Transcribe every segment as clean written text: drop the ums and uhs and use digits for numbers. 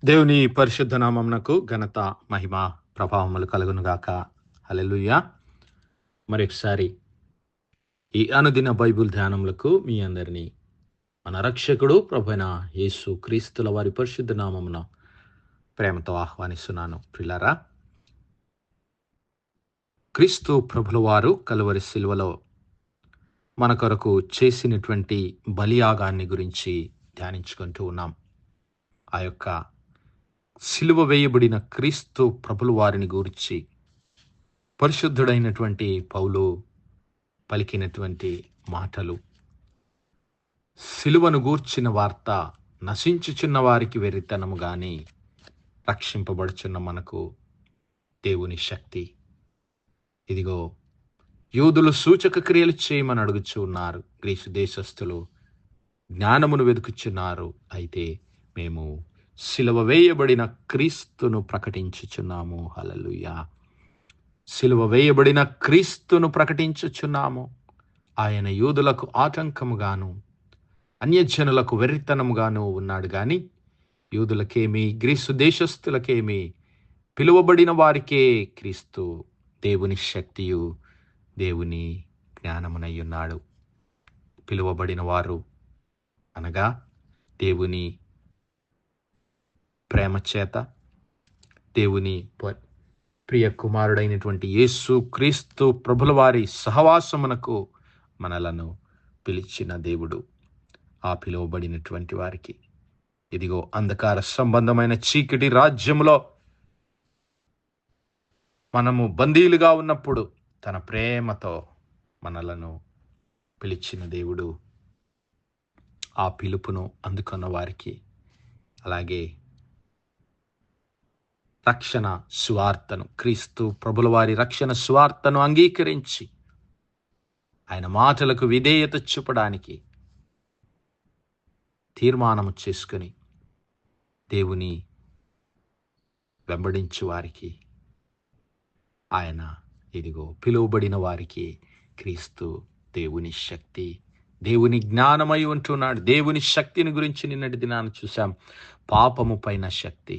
దేవుని పరిశుద్ధ నామమునకు ఘనత, మహిమ, ప్రభావములు కలుగునుగాక. హల్లెలూయా. మరొకసారి ఈ అనుదిన బైబిల్ ధ్యానములకు మీ అందరినీ మన రక్షకుడు ప్రభువైన యేసు క్రీస్తుల వారి పరిశుద్ధ నామమున ప్రేమతో ఆహ్వానిస్తున్నాను. ప్రియులారా, క్రీస్తు ప్రభుల వారు కలువరి శిలువలో మన కొరకు చేసినటువంటి బలియాగాన్ని గురించి ధ్యానించుకుంటూ ఉన్నాం. ఆ యొక్క సిలువ వేయబడిన క్రీస్తు ప్రభుల వారిని గూర్చి పరిశుద్ధుడైనటువంటి పౌలు పలికినటువంటి మాటలు, సిలువను గూర్చిన వార్త నశించుచున్న వారికి వెర్రితనము గాని రక్షింపబడుచున్న మనకు దేవుని శక్తి. ఇదిగో యూదులు సూచక క్రియలు చేయమని అడుగుచూ ఉన్నారు, గ్రీసు దేశస్థులు జ్ఞానమును వెతుకుచున్నారు. అయితే మేము సిలువ వేయబడిన క్రీస్తును ప్రకటించుచున్నాము. హల్లెలూయా. సిలువ వేయబడిన క్రీస్తును ప్రకటించుచున్నాము. ఆయన యూదులకు ఆటంకముగాను అన్యజనులకు వెర్రితనముగాను ఉన్నాడు గాని యూదులకేమి గ్రీసు దేశస్థులకేమి పిలువబడిన వారికే క్రీస్తు దేవుని శక్తియు దేవుని జ్ఞానమునై ఉన్నాడు. పిలువబడిన వారు అనగా దేవుని ప్రేమ చేత, దేవుని ప్రియ కుమారుడైనటువంటి యేసు క్రీస్తు ప్రభుల వారి సహవాసమునకు మనలను పిలిచిన దేవుడు. ఆ పిలువబడినటువంటి వారికి ఇదిగో అంధకార సంబంధమైన చీకటి రాజ్యములో మనము బందీలుగా ఉన్నప్పుడు తన ప్రేమతో మనలను పిలిచిన దేవుడు. ఆ పిలుపును అందుకున్న వారికి, అలాగే రక్షణ సువార్తను, క్రీస్తు ప్రభుల వారి రక్షణ సువార్తను అంగీకరించి ఆయన మాటలకు విధేయత చూపడానికి తీర్మానము చేసుకుని దేవుని వెంబడించు వారికి ఆయన ఇదిగో పిలువబడిన వారికి క్రీస్తు దేవుని శక్తి, దేవుని జ్ఞానమై ఉంటున్నాడు. దేవుని శక్తిని గురించి నిన్నటి దినాన్ని చూసాం. పాపము పైన శక్తి,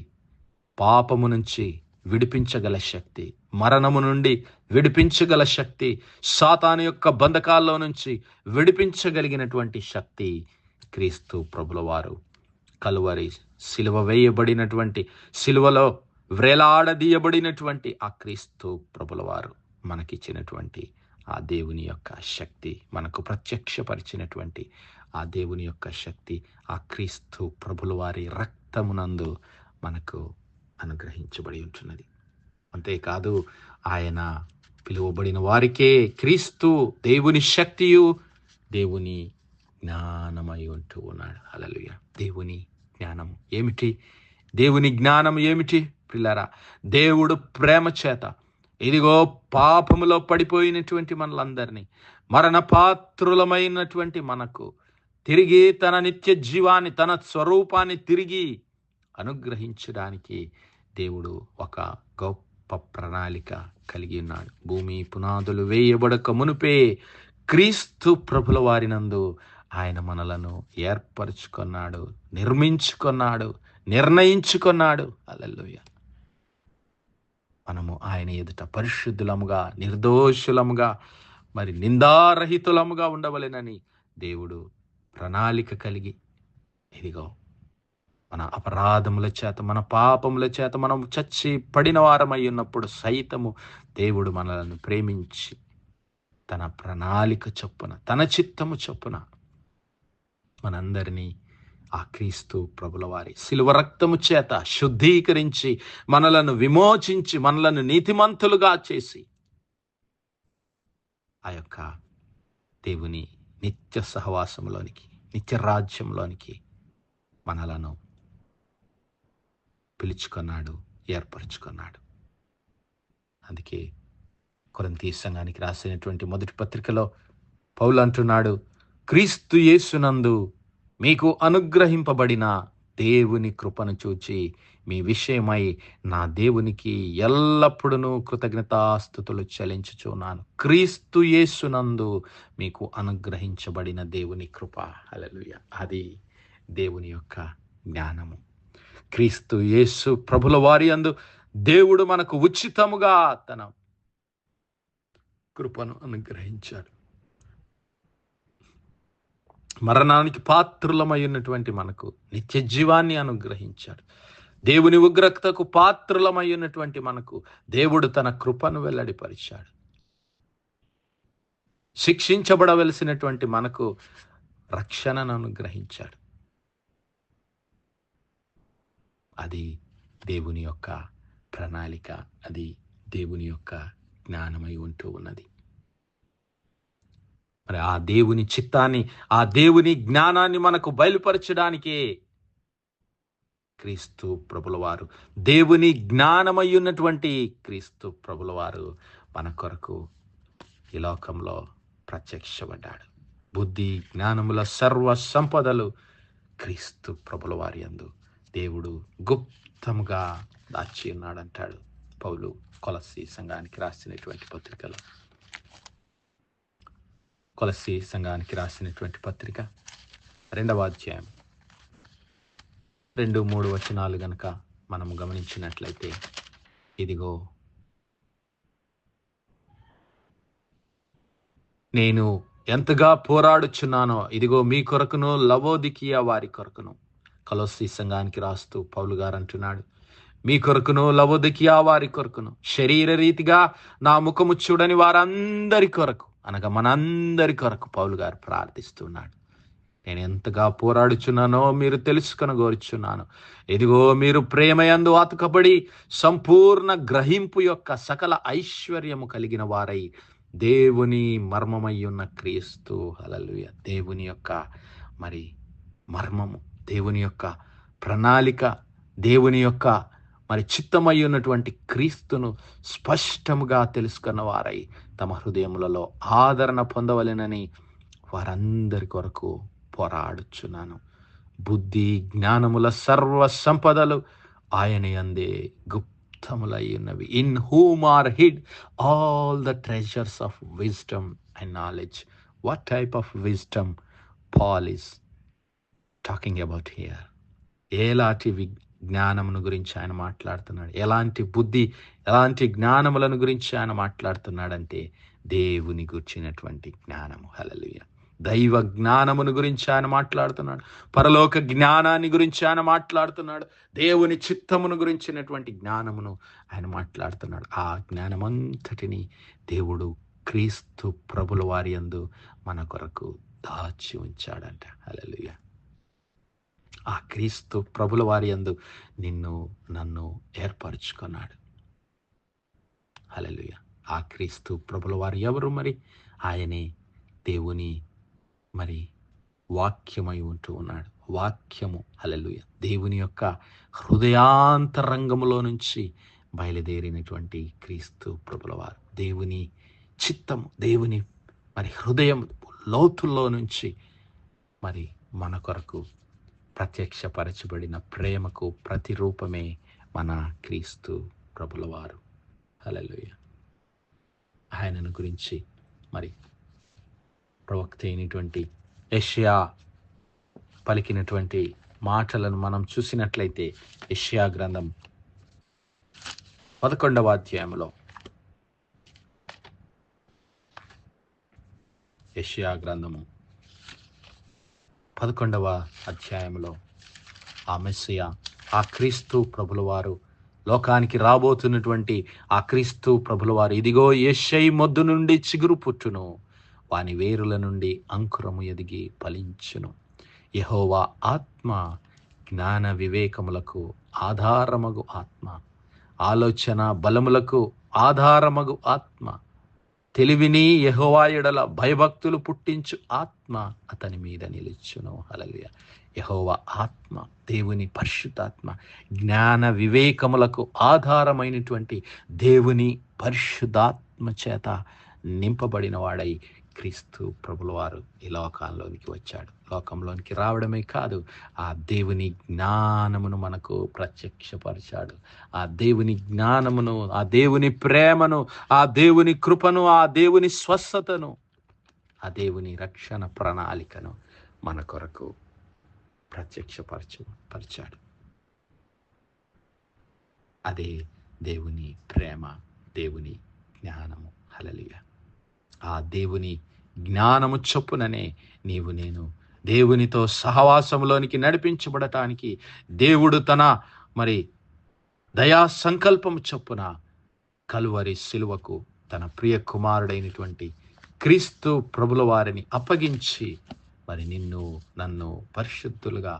పాపము నుంచి విడిపించగల శక్తి, మరణము నుండి విడిపించగల శక్తి, సాతాను యొక్క బంధకాల్లో నుంచి విడిపించగలిగినటువంటి శక్తి క్రీస్తు ప్రభుల వారు కలువరి సిలువ వేయబడినటువంటి, సిలువలో వ్రేలాడదీయబడినటువంటి ఆ క్రీస్తు ప్రభుల వారు మనకిచ్చినటువంటి ఆ దేవుని యొక్క శక్తి, మనకు ప్రత్యక్షపరిచినటువంటి ఆ దేవుని యొక్క శక్తి ఆ క్రీస్తు ప్రభుల వారి రక్తమునందు మనకు అనుగ్రహించబడి ఉంటున్నది. అంతేకాదు, ఆయన పిలువబడిన వారికే క్రీస్తు దేవుని శక్తియు దేవుని జ్ఞానమై ఉంటూ ఉన్నాడు. హల్లెలూయా. దేవుని జ్ఞానం ఏమిటి? దేవుని జ్ఞానం ఏమిటి పిల్లరా? దేవుడు ప్రేమ చేత ఇదిగో పాపములో పడిపోయినటువంటి మనలందరినీ, మరణ పాత్రులమైనటువంటి మనకు తిరిగి తన నిత్య జీవాన్ని, తన స్వరూపాన్ని తిరిగి అనుగ్రహించడానికి దేవుడు ఒక గొప్ప ప్రణాళిక కలిగి ఉన్నాడు. భూమి పునాదులు వేయబడక మునుపే క్రీస్తు ప్రభుల వారినందు ఆయన మనలను ఏర్పరచుకున్నాడు, నిర్మించుకున్నాడు, నిర్ణయించుకున్నాడు. హల్లెలూయా. మనము ఆయన ఎదుట పరిశుద్ధులముగా, నిర్దోషులముగా, మరి నిందారహితులముగా ఉండవలెనని దేవుడు ప్రణాళిక కలిగి ఇదిగో మన అపరాధముల చేత, మన పాపముల చేత మనం చచ్చి పడిన వారమై ఉన్నప్పుడు సైతము దేవుడు మనలను ప్రేమించి తన ప్రణాళిక చొప్పున, తన చిత్తము చొప్పున మనందరినీ ఆ క్రీస్తు ప్రభుల వారి సిలువ రక్తము చేత శుద్ధీకరించి మనలను విమోచించి మనలను నీతిమంతులుగా చేసి ఆ యొక్క దేవుని నిత్య సహవాసంలోనికి, నిత్య రాజ్యంలోనికి మనలను పిలుచుకున్నాడు, ఏర్పరచుకున్నాడు. అందుకే కొరింథీ సంఘానికి రాసినటువంటి మొదటి పత్రికలో పౌలు అంటున్నాడు, క్రీస్తు యేసునందు మీకు అనుగ్రహింపబడిన దేవుని కృపను చూచి మీ విషయమై నా దేవునికి ఎల్లప్పుడూ కృతజ్ఞతాస్తుతులు చెల్లించుచున్నాను. క్రీస్తు యేసునందు మీకు అనుగ్రహించబడిన దేవుని కృప. హల్లెలూయా. అది దేవుని యొక్క జ్ఞానము. క్రీస్తు యేసు ప్రభుల వారి యందు దేవుడు మనకు ఉచితముగా తన కృపను అనుగ్రహించాడు. మరణానికి పాత్రులమై ఉన్నటువంటి మనకు నిత్య జీవాన్ని అనుగ్రహించాడు. దేవుని ఉగ్రతకు పాత్రులమై ఉన్నటువంటి మనకు దేవుడు తన కృపను వెల్లడిపరిచాడు. శిక్షించబడవలసినటువంటి మనకు రక్షణను అనుగ్రహించాడు. అది దేవుని యొక్క ప్రణాళిక, అది దేవుని యొక్క జ్ఞానమై ఉంటూ ఉన్నది. మరి ఆ దేవుని చిత్తాన్ని, ఆ దేవుని జ్ఞానాన్ని మనకు బయలుపరచడానికే క్రీస్తు ప్రభుల వారు, దేవుని జ్ఞానమై ఉన్నటువంటి క్రీస్తు ప్రభుల వారు మన కొరకు ఈ లోకంలో ప్రత్యక్షపడ్డాడు. బుద్ధి జ్ఞానముల సర్వ సంపదలు క్రీస్తు ప్రభుల వారి యందు దేవుడు గుప్తముగా దాచి ఉన్నాడంటాడు పౌలు కొలస్సీ సంఘానికి రాసినటువంటి పత్రికలో. కొలస్సీ సంఘానికి రాసినటువంటి పత్రిక 2వ అధ్యాయం 2-3 వచనాలు గనక మనం గమనించినట్లయితే, ఇదిగో నేను ఎంతగా పోరాడుచున్నానో, ఇదిగో మీ కొరకును లవోదికీయ వారి కొరకును. కొలస్సీ సంఘానికి రాస్తూ పౌలు గారు అంటున్నాడు, మీ కొరకును లవోదికీయ వారి కొరకును, శరీర రీతిగా నా ముఖము చూడని వారందరి కొరకు, అనగా మనందరి కొరకు పౌలు గారు ప్రార్థిస్తున్నాడు. నేను ఎంతగా పోరాడుచున్నానో మీరు తెలుసుకొనగోరుచున్నాను. ఇదిగో మీరు ప్రేమయందు ఆతుకబడి సంపూర్ణ గ్రహింపు యొక్క సకల ఐశ్వర్యము కలిగిన వారై దేవుని మర్మమై ఉన్న క్రీస్తు, హల్లెలూయా, దేవుని యొక్క మరి మర్మము, దేవుని యొక్క ప్రణాళిక, దేవుని యొక్క మరి చిత్తమై ఉన్నటువంటి క్రీస్తును స్పష్టముగా తెలుసుకున్న వారై తమ హృదయములలో ఆదరణ పొందవలెనని వారందరి కొరకు పోరాడుచున్నాను. బుద్ధి జ్ఞానముల సర్వ సంపదలు ఆయన యందే గుప్తములై ఉన్నవి. In whom are hid all the treasures of wisdom and knowledge. What type of wisdom Paul is talking about here? ఎలాంటి జ్ఞానమును గురించి ఆయన మాట్లాడుతున్నాడు? ఎలాంటి బుద్ధి, ఎలాంటి జ్ఞానములను గురించి ఆయన మాట్లాడుతున్నాడంటే దేవుని గురించినటువంటి జ్ఞానము. హల్లెలూయా. దైవ జ్ఞానమును గురించి ఆయన మాట్లాడుతున్నాడు. పరలోక జ్ఞానాన్ని గురించి ఆయన మాట్లాడుతున్నాడు. దేవుని చిత్తమును గురించినటువంటి జ్ఞానమును ఆయన మాట్లాడుతున్నాడు. ఆ జ్ఞానమంతటిని దేవుడు క్రీస్తు ప్రభుల వారి యందు మన కొరకు దాచి ఉంచాడంట. హల్లెలూయా. ఆ క్రీస్తు ప్రభుల వారి యందు నిన్ను నన్ను ఏర్పరచుకున్నాడు. హల్లెలూయా. ఆ క్రీస్తు ప్రభుల వారు ఎవరు? మరి ఆయనే దేవుని మరి వాక్యమై ఉంటూ ఉన్నాడు. వాక్యము, హల్లెలూయా, దేవుని యొక్క హృదయాంతరంగములో నుంచి బయలుదేరినటువంటి క్రీస్తు ప్రభుల వారు, దేవుని చిత్తము, దేవుని మరి హృదయం లోతుల్లో నుంచి మరి మన కొరకు ప్రత్యక్షపరచబడిన ప్రేమకు ప్రతిరూపమే మన క్రీస్తు ప్రభుల వారు. హల్లెలూయా. ఆయనను గురించి మరి ప్రవక్త అయినటువంటి యెషయా పలికినటువంటి మాటలను మనం చూసినట్లయితే, యెషయా గ్రంథం 11వ అధ్యాయంలో, యెషయా గ్రంథము 11వ అధ్యాయంలో ఆ మెస్సియా, ఆ క్రీస్తు ప్రభుల వారు, లోకానికి రాబోతున్నటువంటి ఆ క్రీస్తు ప్రభుల వారు, ఇదిగో యెషై మొద్దు నుండి చిగురు పుట్టును, వాని వేరుల నుండి అంకురము ఎదిగి ఫలించును. యెహోవా ఆత్మ జ్ఞాన వివేకములకు ఆధారమగు ఆత్మ, ఆలోచన బలములకు ఆధారమగు ఆత్మ, తెలివిని యెహోవా యెడల భయభక్తులు పుట్టించు ఆత్మ అతని మీద నిలుచును. హల్లెలూయా. యెహోవా ఆత్మ, దేవుని పరిశుద్ధాత్మ, జ్ఞాన వివేకములకు ఆధారమైనటువంటి దేవుని పరిశుద్ధాత్మ చేత నింపబడిన వాడై క్రీస్తు ప్రభుల వారు ఈ లోకంలోనికి వచ్చాడు. లోకంలోనికి రావడమే కాదు, ఆ దేవుని జ్ఞానమును మనకు ప్రత్యక్షపరిచాడు. ఆ దేవుని జ్ఞానమును, ఆ దేవుని ప్రేమను, ఆ దేవుని కృపను, ఆ దేవుని స్వస్థతను, ఆ దేవుని రక్షణ ప్రణాళికను మన కొరకు ప్రత్యక్షపరిచాడు. అదే దేవుని ప్రేమ, దేవుని జ్ఞానము. హల్లెలూయా. ఆ దేవుని జ్ఞానము చొప్పుననే నీవు నేను దేవునితో సహవాసంలోనికి నడిపించబడటానికి దేవుడు తన మరి దయా సంకల్పము చొప్పున కలువరి శిలువకు తన ప్రియ కుమారుడైనటువంటి క్రీస్తు ప్రభుల వారిని అప్పగించి మరి నిన్ను నన్ను పరిశుద్ధులుగా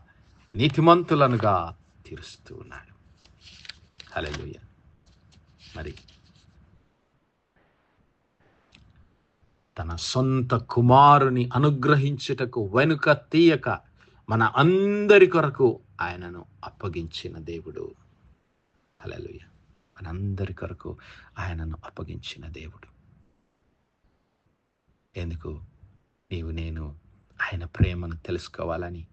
నీతిమంతులనుగా తీరుస్తూ ఉన్నాడు. హల్లెలూయా. మరి తన సొంత కుమారుని అనుగ్రహించుటకు వెనుక తీయక మన అందరి కొరకు ఆయనను అప్పగించిన దేవుడు. హల్లెలూయా. మనందరి కొరకు ఆయనను అప్పగించిన దేవుడు. ఎందుకు? నీవు నేను ఆయన ప్రేమను తెలుసుకోవాలని,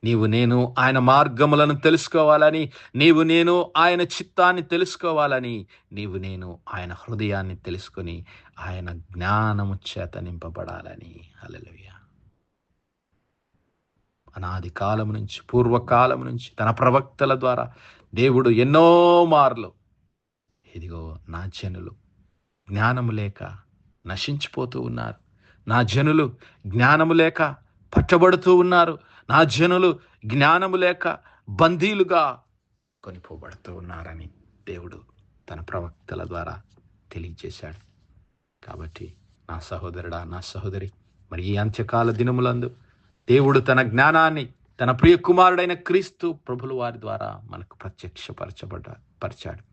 నీవు నేను ఆయన మార్గములను తెలుసుకోవాలని, నీవు నేను ఆయన చిత్తాన్ని తెలుసుకోవాలని, నీవు నేను ఆయన హృదయాన్ని తెలుసుకొని ఆయన జ్ఞానము చేత నింపబడాలని. హల్లెలూయా. అనాది కాలం నుంచి, పూర్వకాలం నుంచి తన ప్రవక్తల ద్వారా దేవుడు ఎన్నో మార్లు ఇదిగో నా జనులు జ్ఞానము లేక నశించిపోతూ ఉన్నారు, నా జనులు జ్ఞానము లేక పట్టబడుతూ ఉన్నారు, నా జనులు జ్ఞానము లేక బందీలుగా కొనిపోబడుతూ ఉన్నారని దేవుడు తన ప్రవక్తల ద్వారా తెలియజేశాడు. కాబట్టి నా సహోదరుడా, నా సహోదరి, మరి ఈ అంత్యకాల దినములందు దేవుడు తన జ్ఞానాన్ని తన ప్రియ కుమారుడైన క్రీస్తు ప్రభుల వారి ద్వారా మనకు పరిచాడు.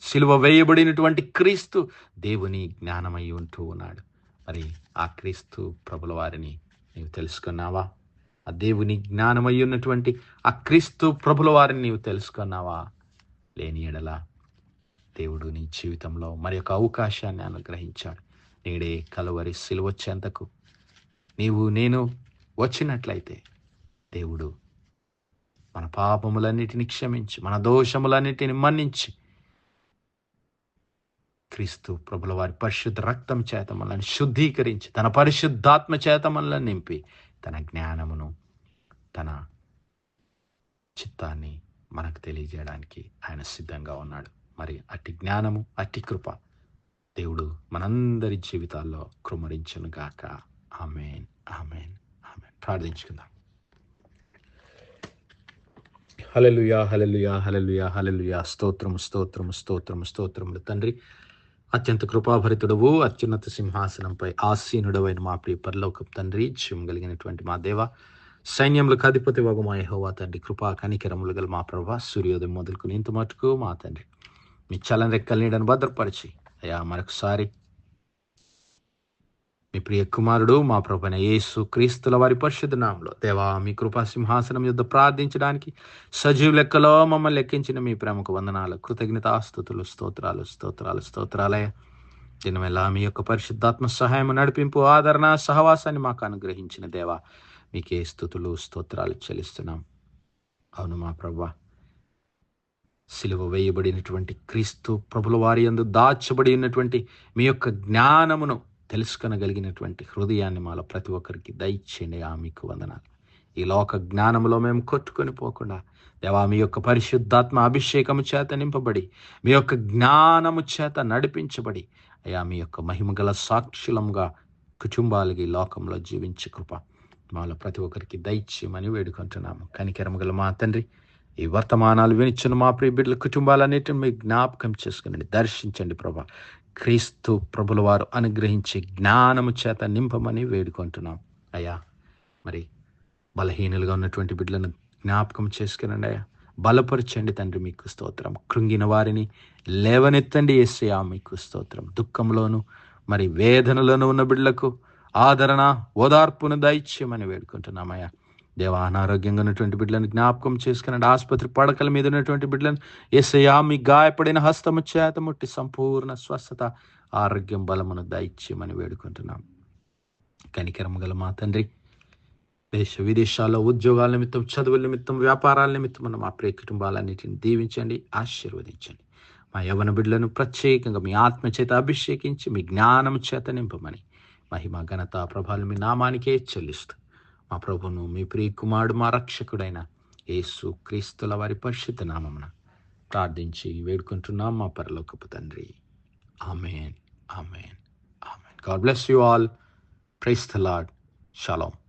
సిలువ వేయబడినటువంటి క్రీస్తు దేవుని జ్ఞానమై ఉంటూ ఉన్నాడు. మరి ఆ క్రీస్తు ప్రభుల వారిని నీవు తెలుసుకున్నావా? ఆ దేవుని జ్ఞానమై ఉన్నటువంటి ఆ క్రీస్తు ప్రభుల వారిని నీవు తెలుసుకున్నావా? లేని ఎడల దేవుడు నీ జీవితంలో మరి ఒక అవకాశాన్ని అనుగ్రహించాడు. నేడే కలువరి సిలువ చెంతకు నీవు నేను వచ్చినట్లయితే దేవుడు మన పాపములన్నిటిని క్షమించి, మన దోషములన్నిటిని మన్నించి, క్రీస్తు ప్రభుల వారి పరిశుద్ధ రక్తం చేత మనల్ని శుద్ధీకరించి, తన పరిశుద్ధాత్మ చేత మనల్ని నింపి, తన జ్ఞానమును తన చిత్తాన్ని మనకు తెలియజేయడానికి ఆయన సిద్ధంగా ఉన్నాడు. మరి అట్టి జ్ఞానము, అట్టి కృప దేవుడు మనందరి జీవితాల్లో కృమ్మరించును గాక. ఆమేన్, ఆమేన్, ఆమేన్. ప్రార్థించుకుందాం. హల్లెలూయా, హల్లెలూయా, హల్లెలూయా, హల్లెలూయా. స్తోత్రము, స్తోత్రము, స్తోత్రము, స్తోత్రములు తండ్రి. అత్యంత కృపాభరితుడవు, అత్యున్నత సింహాసనంపై ఆసీనుడవైన మా ప్రియ పరలోకపు తండ్రి, జీవం కలిగినటువంటి మా దేవ, సైన్యములకు అధిపతి వగు మా యెహోవా తండ్రి, కృపా కనికరములు గల మా ప్రభా, సూర్యోదయం మొదలుకుని ఇంత మటుకు మా తండ్రి మీ చల్లని రెక్కల నీడను భద్రపరిచి అయ్యా మరొకసారి మీ ప్రియ కుమారుడు మా ప్రభువైన యేసు క్రీస్తుల వారి పరిశుద్ధ నామములో దేవా మీ కృపా సింహాసనం యుద్ధ ప్రార్థించడానికి సజీవ లెక్కలో మమ్మల్ని లెక్కించిన మీ ప్రేమకు వందనాలు, కృతజ్ఞతాస్తుతులు, స్తోత్రాలు, స్తోత్రాలు, స్తోత్రాలయ. దినమెల్లా మీ యొక్క పరిశుద్ధాత్మ సహాయం, నడిపింపు, ఆదరణ, సహవాసాన్ని మాకు అనుగ్రహించిన దేవా మీకే స్తుతులు, స్తోత్రాలు చెల్లిస్తున్నాం. అవును మా ప్రభువా, సిలువ వేయబడినటువంటి క్రీస్తు ప్రభుల వారి యందు దాచబడి ఉన్నటువంటి మీ యొక్క జ్ఞానమును తెలుసుకొనగలిగినటువంటి హృదయాన్ని మాలో ప్రతి ఒక్కరికి దయచేయండి. మీకు వందనాలు. ఈ లోక జ్ఞానంలో మేము కొట్టుకొని పోకుండా దేవా మీ యొక్క పరిశుద్ధాత్మ అభిషేకము చేత నింపబడి, మీ యొక్క జ్ఞానము చేత నడిపించబడి అయ్యా మీ యొక్క మహిమగల సాక్షులముగా కుటుంబాలకి లోకంలో జీవించే కృప మాలో ప్రతి ఒక్కరికి దయచేయమని వేడుకుంటున్నాము. కనికరము గల మా తండ్రి, ఈ వర్తమానాలు వినిచిన మా ప్రియ బిడ్డల కుటుంబాలన్నిటిని మీ జ్ఞాపకం చేసుకునండి, దర్శించండి ప్రభా. క్రీస్తు ప్రభుల వారు అనుగ్రహించే జ్ఞానము చేత నింపమని వేడుకుంటున్నాం అయ్యా. మరి బలహీనులుగా ఉన్నటువంటి బిడ్డలను జ్ఞాపకం చేసుకునండి అయ్యా, బలపరచండి తండ్రి, మీకు స్తోత్రం. కృంగిన వారిని లేవనెత్తండి యేసయ్యా, మీకు స్తోత్రం. దుఃఖంలోను మరి వేదనలోను ఉన్న బిడ్డలకు ఆదరణ, ఓదార్పును దయచేయమని వేడుకుంటున్నామయ్యా. దేవా అనారోగ్యంగా ఉన్నటువంటి బిడ్డలను జ్ఞాపకం చేసుకునండి. ఆసుపత్రి పడకల మీద ఉన్నటువంటి బిడ్డలను యేసయ్యా మీ గాయపడిన హస్తము చేత ముట్టి సంపూర్ణ స్వస్థత, ఆరోగ్యం, బలమును దయచేయమని వేడుకుంటున్నాం. కనికరము గల మా తండ్రి, దేశ విదేశాల్లో ఉద్యోగాల నిమిత్తం, చదువుల నిమిత్తం, వ్యాపారాల నిమిత్తం ఉన్న మా ప్రియ కుటుంబాలన్నిటిని దీవించండి, ఆశీర్వదించండి. మా యవ్వన బిడ్డలను ప్రత్యేకంగా మీ ఆత్మ చేత అభిషేకించి మీ జ్ఞానం చేత నింపమని మహిమ, ఘనత, ప్రభావం మీ నామానికే చెల్లిస్తూ మా ప్రభువును, మీ ప్రియ కుమారుడు, మా రక్షకుడైన యేసు క్రీస్తుల వారి పరిశుద్ధ నామమున ప్రార్థించి వేడుకుంటున్నాం మా పరలోకపు తండ్రి. Amen, amen, amen. God bless you all. Praise the lord. Shalom.